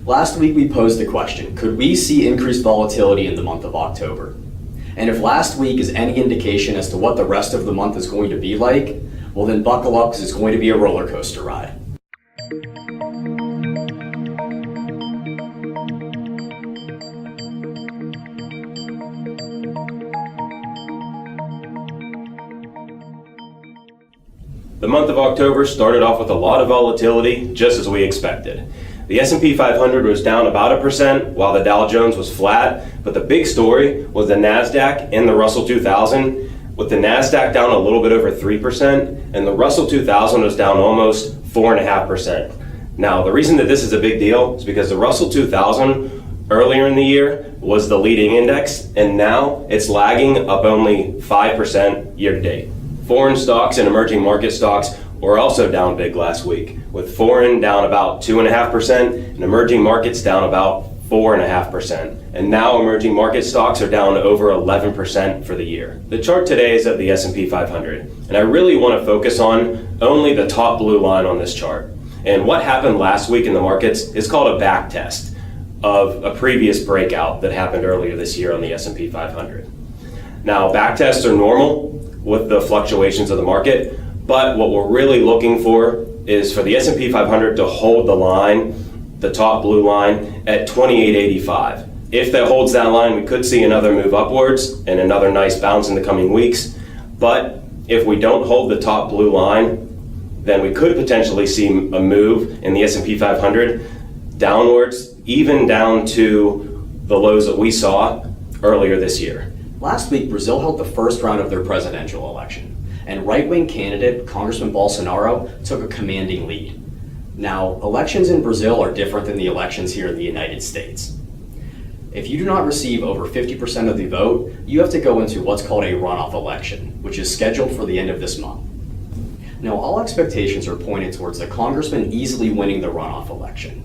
Last week we posed the question, could we see increased volatility in the month of October? And if last week is any indication as to what the rest of the month is going to be like, well then buckle up because it's going to be a roller coaster ride. The month of October started off with a lot of volatility, just as we expected. The S&P 500 was down about 1%, while the Dow Jones was flat, but the big story was the NASDAQ and the Russell 2000, with the NASDAQ down a little bit over 3%, and the Russell 2000 was down almost 4.5%. Now, the reason that this is a big deal is because the Russell 2000 earlier in the year was the leading index, and now it's lagging up only 5% year to date. Foreign stocks and emerging market stocks were also down big last week, with foreign down about 2.5% and emerging markets down about 4.5%. And now emerging market stocks are down over 11% for the year. The chart today is of the S&P 500, and I really want to focus on only the top blue line on this chart. And what happened last week in the markets is called a back test of a previous breakout that happened earlier this year on the S&P 500. Now, back tests are normal with the fluctuations of the market, but what we're really looking for is for the S&P 500 to hold the line, the top blue line, at 2885. If that holds that line, we could see another move upwards and another nice bounce in the coming weeks. But if we don't hold the top blue line, then we could potentially see a move in the S&P 500 downwards, even down to the lows that we saw earlier this year. Last week, Brazil held the first round of their presidential election, and right-wing candidate Congressman Bolsonaro took a commanding lead. Now, elections in Brazil are different than the elections here in the United States. If you do not receive over 50% of the vote, you have to go into what's called a runoff election, which is scheduled for the end of this month. Now, all expectations are pointed towards the congressman easily winning the runoff election.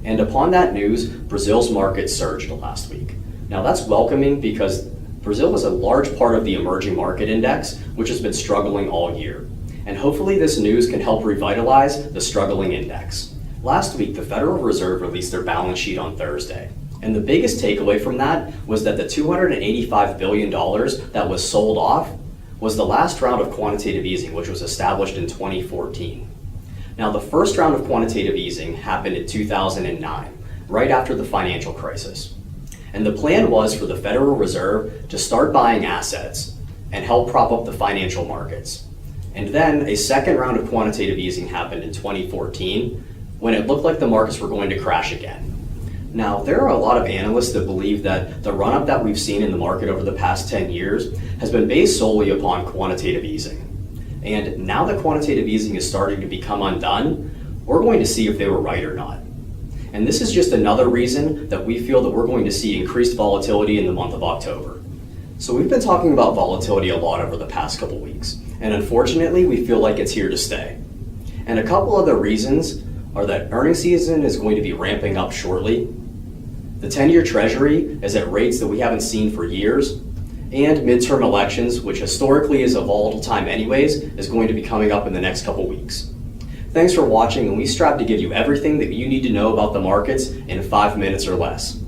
And upon that news, Brazil's market surged last week. Now, that's welcoming because Brazil is a large part of the emerging market index, which has been struggling all year. And hopefully this news can help revitalize the struggling index. Last week, the Federal Reserve released their balance sheet on Thursday. And the biggest takeaway from that was that the $285 billion that was sold off was the last round of quantitative easing, which was established in 2014. Now, the first round of quantitative easing happened in 2009, right after the financial crisis. And the plan was for the Federal Reserve to start buying assets and help prop up the financial markets. And then a second round of quantitative easing happened in 2014 when it looked like the markets were going to crash again. Now, there are a lot of analysts that believe that the run-up that we've seen in the market over the past 10 years has been based solely upon quantitative easing. And now that quantitative easing is starting to become undone, we're going to see if they were right or not. And this is just another reason that we feel that we're going to see increased volatility in the month of October. So we've been talking about volatility a lot over the past couple weeks, and unfortunately we feel like it's here to stay. And a couple other reasons are that earnings season is going to be ramping up shortly, the 10-year Treasury is at rates that we haven't seen for years, and midterm elections, which historically is a volatile time anyways, is going to be coming up in the next couple weeks. Thanks for watching, and we strive to give you everything that you need to know about the markets in 5 minutes or less.